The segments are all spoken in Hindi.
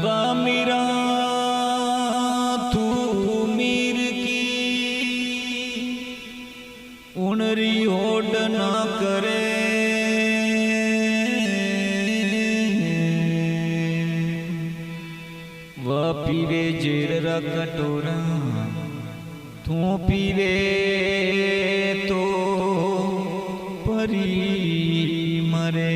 वाह मीरा तू मीर की उनरी ओड ना करे। वह पीवे जेर कटोरा तू पीवे तो परी मरे।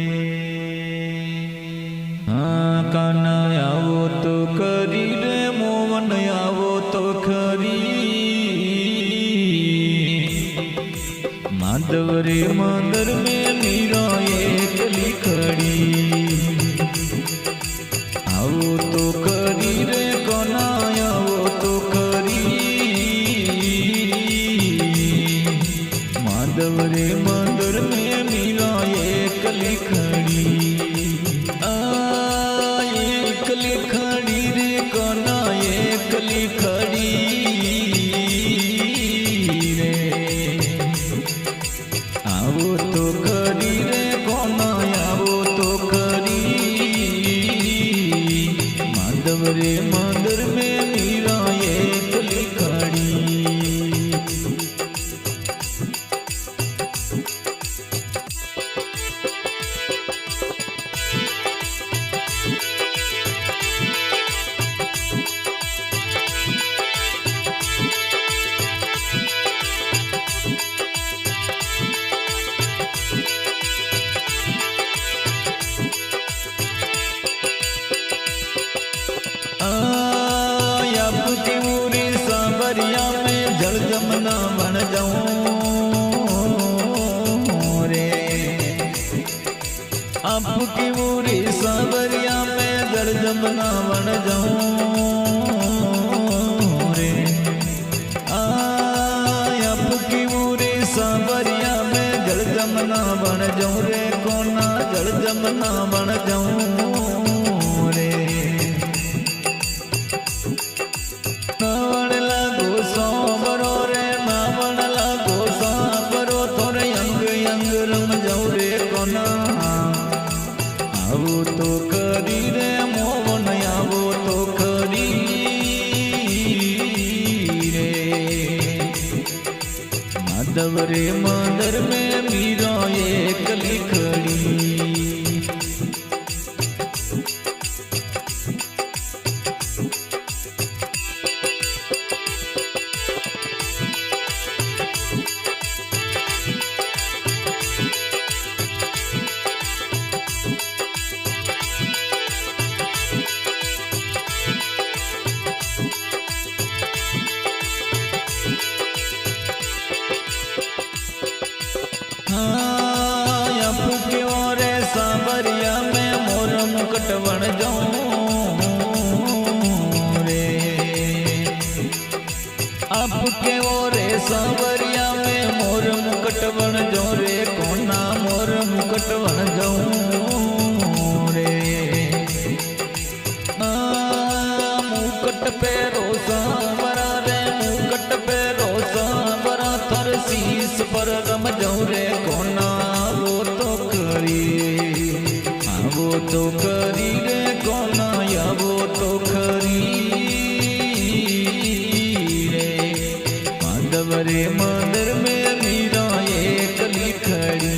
काना आवो तो खरी रे मोहन आवो तो खरी। माधव रे मंदिर में मीरा एकली खड़ी। आवो तो खरी रे काना आवो तो खरी। माधव रे मंदिर में मीरा एकली खड़ी। एकली खड़ी रे कोना एकली खड़ी रे। आवो तो खड़ी रे कोना आवो तो खड़ी। माधव रे मंदिर में मीरा एकली खड़ी। में जल जमना बन जाऊं रे। आपकी बुरी सावरिया में जल जमना बन जाऊं रे। आपकी बुरी सावरिया में जल जमना बन जाऊं रे। कोना जल जमना बन जाऊं रे। सोबरो रे नावण लागो सांबरो थोड़े अंग अंग रम जाऊ रे कोना। आवो तो खरी रे मोहन आवो तो खरी रे। माधव रे मंदिर में मीरा एकली खड़ी। आपके और सांवरिया में मोर मुकुट बन जाऊं रे। आपके और सांवरिया में मोर मुकुट बन जाऊं रे। कोना मोर मुकुट बन जाऊं रे। मुकुट पे सांवरा रे मुकुट पे सांवरा थर शीस पर रम जाऊं रे। कोना वो तो करी आवो तो करी रे कोना आवो तो खरी रे। माधव रे मंदिर में मीरा एकली खड़ी।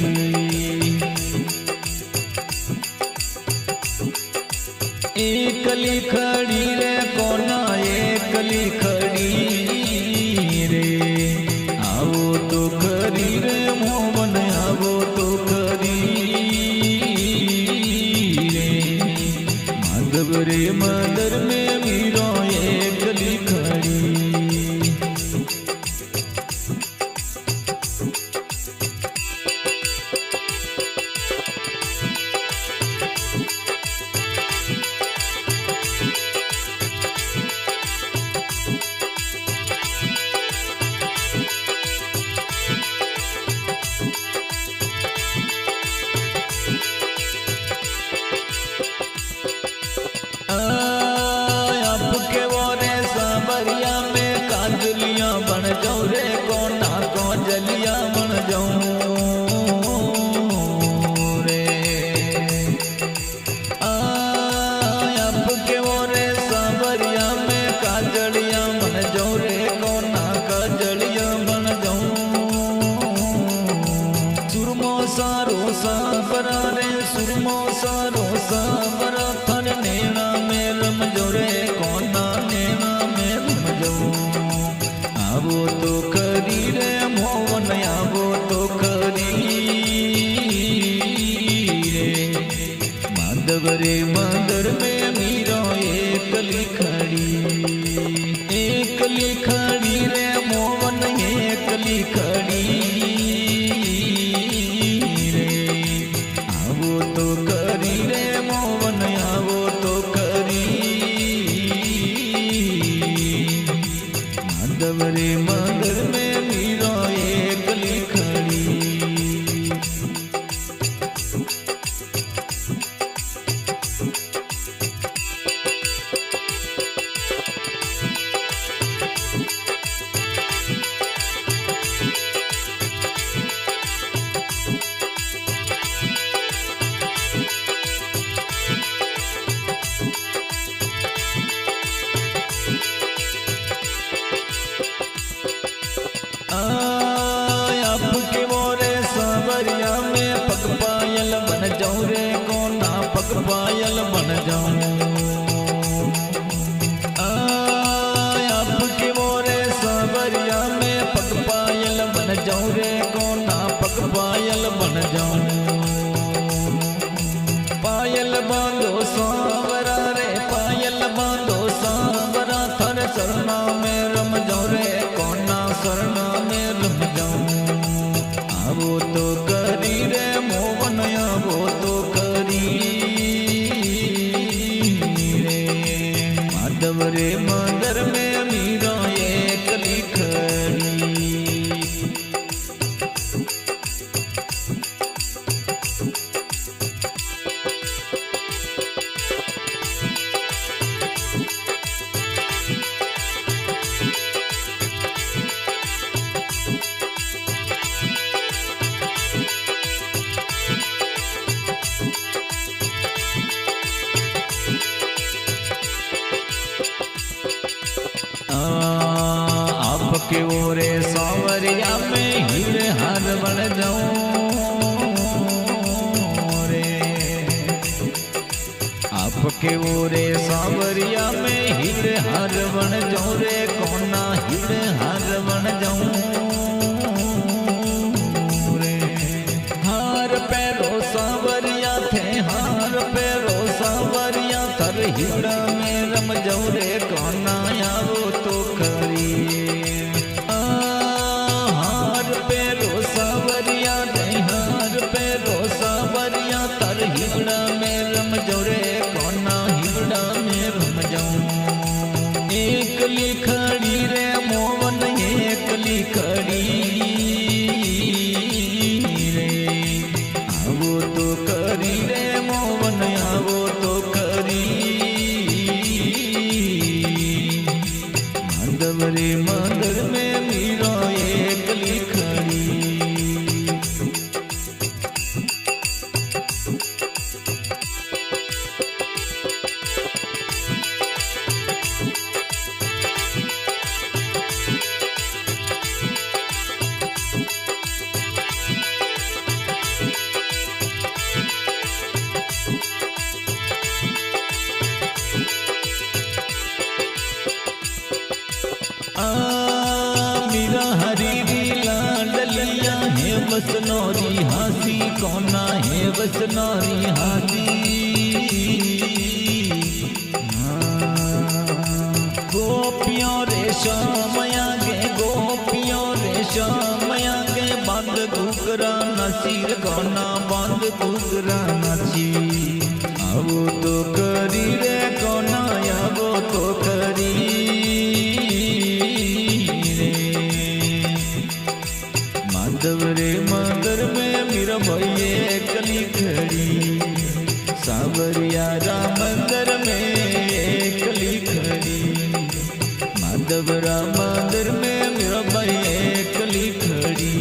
एकली खड़ी रे कोना एकली खड़ी रे। आवो तो खरी रे मोहन आवो तो खरी रे। माधव रे मंदिर में मीरा एकली खड़ी। रे मंदिर में मीरा एकली खड़ी रे मोवन एकली खड़ी रे। आवो तो करी रे मोवन आवो तो करी। माधव रे मंदिर में मीरा एकली खड़ी। आपके मोरे सावरिया में पग पायल बन जाऊं रे कोना पग पायल बन जाऊं। आपके मोरे सावरिया में पग पायल बन जाऊं रे कोना पग पायल बन जाऊं। पायल बांधो सांवरा रे पायल बांधो सांवरा थर सरना में रम जाऊं रे कोना सरना में रम जाऊं। आवो तो करी रे मोवन आवो तो करी रे। माधव रे मंदिर में मीरा एकली खड़ी। आपके ओरे सांवरिया में हीरे हार बन जाऊं रे। आपके ओरे सांवरिया में हीरे हार बन जाऊं रे कोना हीरे हार बन जाऊं रे। हार पैरो सांवरिया थे हार पैरो सांवरिया थर हीरा में रम जाऊं रे कोना आवो तो करी। हार पैरो सांवरिया थे हार पैरो सांवरिया थर हीरा में रम जाऊं रे कोना हीरा में रम जाऊं। एकली खड़ी रे मोवन एकली खड़ी रे। आवो तो करी रे मोवन आवो तो करी। माधव रे मंदिर में मीरा एकली खड़ी। मीरा हरी लाडलिया है बसनौरी हासी कोना है बसनौरी हासी। गोपियों रे श्यामया गे गोपियों रे श्यामया गे बंद घुघरा नसीर कोना बंद घुघरा नसी। आवो तो करी रे कोना आवो तो करी रे। माधव रे मंदिर में मीरा भाई एकली खड़ी। सांवरिया राम मंदिर में एकली खड़ी। माधव राम मंदिर में मीरा भाई एकली खड़ी।